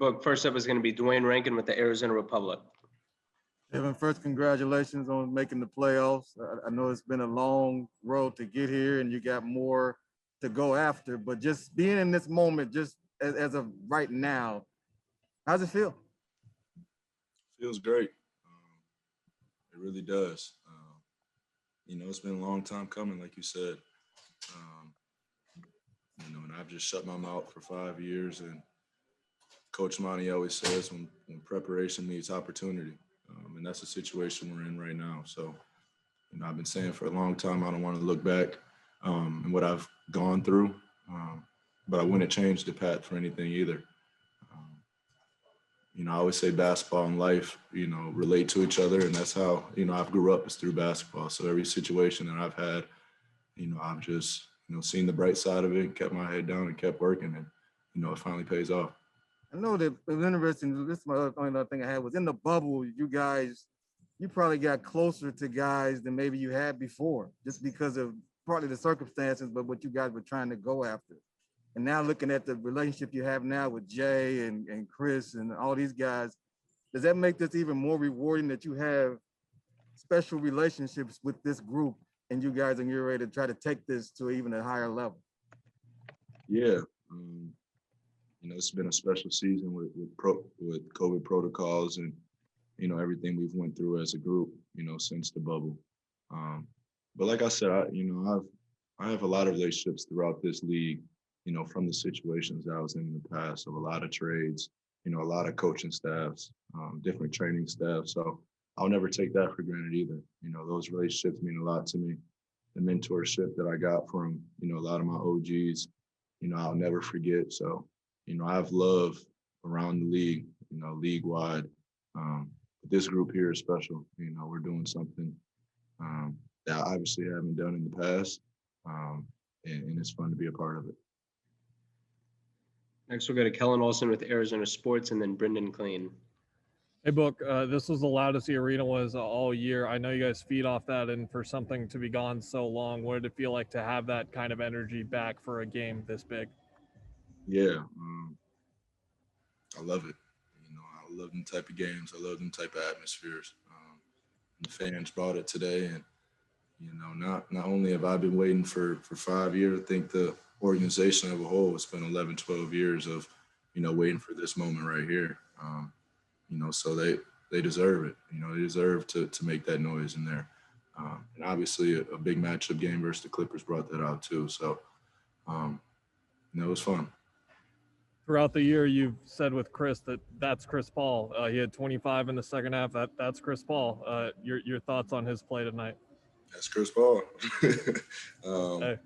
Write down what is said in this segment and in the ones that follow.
Book. First up is going to be Dwayne Rankin with the Arizona Republic. Devin, first, congratulations on making the playoffs. I know it's been a long road to get here and you got more to go after, but just being in this moment, just as of right now, how's it feel? Feels great. It really does. It's been a long time coming, like you said. And I've just shut my mouth for 5 years. And Coach Monty always says when preparation meets opportunity. And that's the situation we're in right now. So, I've been saying for a long time, I don't want to look back and what I've gone through. But I wouldn't change the path for anything either. I always say basketball and life, relate to each other. And that's how, I've grew up is through basketball. So every situation that I've had, I've just, seen the bright side of it, kept my head down and kept working. And, it finally pays off. I know that it was interesting. This is my only other thing I had was in the bubble, you probably got closer to guys than maybe you had before, just because of partly the circumstances, but what you guys were trying to go after. And now looking at the relationship you have now with Jay and Chris and all these guys, does that make this even more rewarding that you have special relationships with this group and you guys are getting ready to try to take this to even a higher level? Yeah. It's been a special season with COVID protocols and, everything we've went through as a group, since the bubble. But like I said, I have a lot of relationships throughout this league, from the situations that I was in the past, of a lot of trades, a lot of coaching staffs, different training staff. So I'll never take that for granted either. Those relationships mean a lot to me. The mentorship that I got from, a lot of my OGs, I'll never forget. So, I have love around the league, league-wide. This group here is special. We're doing something that I obviously haven't done in the past, and it's fun to be a part of it. Next, we'll go to Kellen Olson with Arizona Sports, and then Brendan Clean. Hey, Book, this was the loudest the arena was all year. I know you guys feed off that, and for something to be gone so long, what did it feel like to have that kind of energy back for a game this big? Yeah, I love it. I love them type of games. I love them type of atmospheres. And the fans brought it today, and not only have I been waiting for 5 years, I think the organization as a whole has been 11, 12 years of, waiting for this moment right here. So they deserve it. They deserve to make that noise in there. And obviously a big matchup game versus the Clippers brought that out too. So, it was fun. Throughout the year, you've said with Chris that's Chris Paul. He had 25 in the second half. That's Chris Paul. Your thoughts on his play tonight? That's Chris Paul. Hey.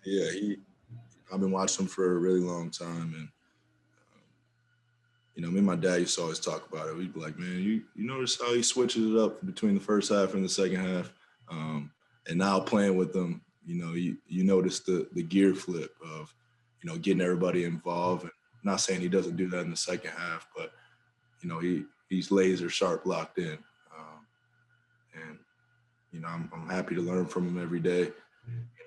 Yeah, I've been watching him for a really long time, and me and my dad used to always talk about it. We'd be like, man, you notice how he switches it up between the first half and the second half, and now playing with them, you notice the gear flip of, getting everybody involved. And I'm not saying he doesn't do that in the second half, but he's laser sharp locked in, and I'm happy to learn from him every day.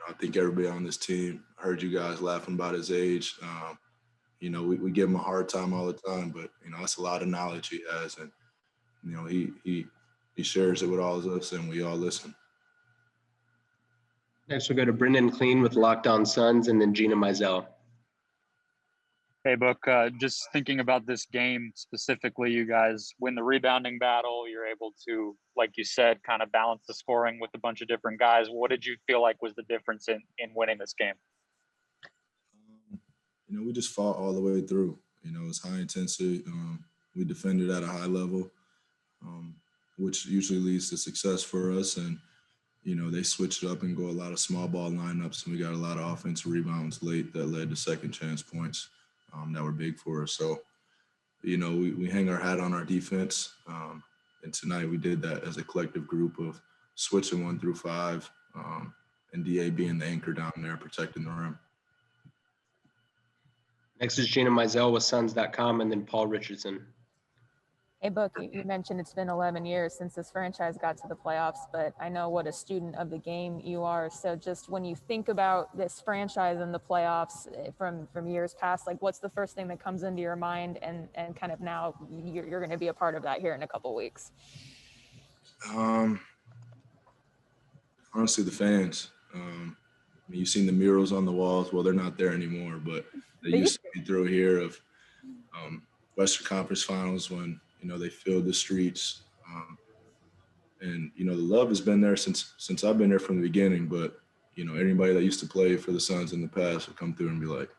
I think everybody on this team, I heard you guys laughing about his age. We give him a hard time all the time, but that's a lot of knowledge he has, and he shares it with all of us, and we all listen. Next, we'll go to Brendan Clean with Locked On Suns, and then Gina Mizell. Hey, Book, just thinking about this game specifically, you guys win the rebounding battle. You're able to, like you said, kind of balance the scoring with a bunch of different guys. What did you feel like was the difference in winning this game? We just fought all the way through. It was high intensity. We defended at a high level, which usually leads to success for us. And, they switched it up and go a lot of small ball lineups, and we got a lot of offensive rebounds late that led to second chance points that were big for us. So, we hang our hat on our defense. And tonight we did that as a collective group of switching 1 through 5 and DA being the anchor down there protecting the rim. Next is Gina Mizell with Suns.com, and then Paul Richardson. Hey, Book, you mentioned it's been 11 years since this franchise got to the playoffs, but I know what a student of the game you are. So just when you think about this franchise and the playoffs from years past, like what's the first thing that comes into your mind and kind of now you're going to be a part of that here in a couple weeks? Honestly, the fans. I mean, you've seen the murals on the walls. Well, they're not there anymore, but they used to be through here of Western Conference Finals when they filled the streets. And the love has been there since I've been there from the beginning. But anybody that used to play for the Suns in the past would come through and be like,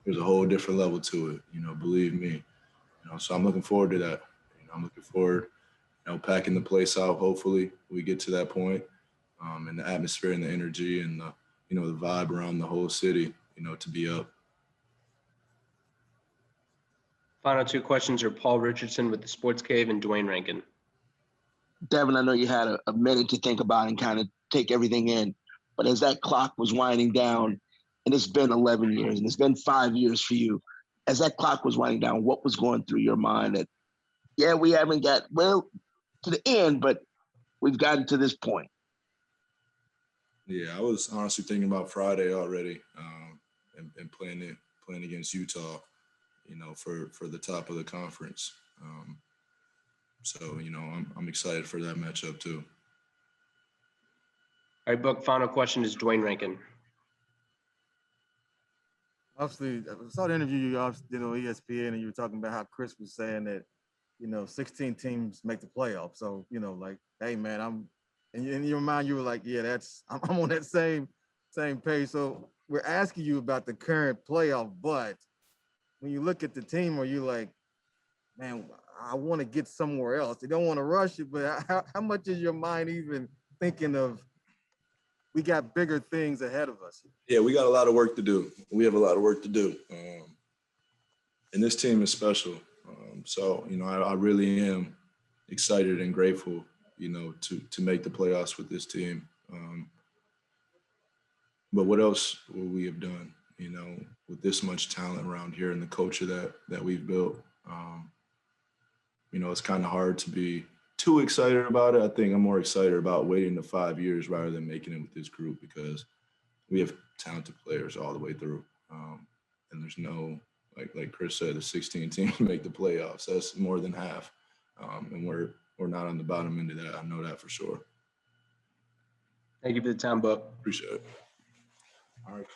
"There's a whole different level to it." Believe me. So I'm looking forward to that. I'm looking forward, packing the place out. Hopefully, we get to that point, and the atmosphere and the energy and the vibe around the whole city, to be up. Final two questions are Paul Richardson with the Sports Cave and Dwayne Rankin. Devin, I know you had a minute to think about and kind of take everything in, but as that clock was winding down, and it's been 11 years, and it's been 5 years for you, as that clock was winding down, what was going through your mind that, yeah, we haven't got, well, to the end, but we've gotten to this point? Yeah, I was honestly thinking about Friday already, and playing against Utah, for the top of the conference. So I'm excited for that matchup too. All right, Book, final question is Dwayne Rankin. Obviously, I saw the interview you did on ESPN, and you were talking about how Chris was saying that, 16 teams make the playoffs. So, like, hey, man, and in your mind, you were like, yeah, I'm on that same page. So we're asking you about the current playoff, but when you look at the team, are you like, man, I want to get somewhere else? You don't want to rush it, but how much is your mind even thinking of, we got bigger things ahead of us? Yeah, we got a lot of work to do. We have a lot of work to do. And this team is special. So, I really am excited and grateful, to make the playoffs with this team. But what else would we have done, with this much talent around here and the culture that we've built? It's kind of hard to be too excited about it. I think I'm more excited about waiting the 5 years rather than making it with this group, because we have talented players all the way through. And there's no, like Chris said, the 16 teams make the playoffs. That's more than half. And we're not on the bottom end of that. I know that for sure. Thank you for the time, Book. Appreciate it. All right.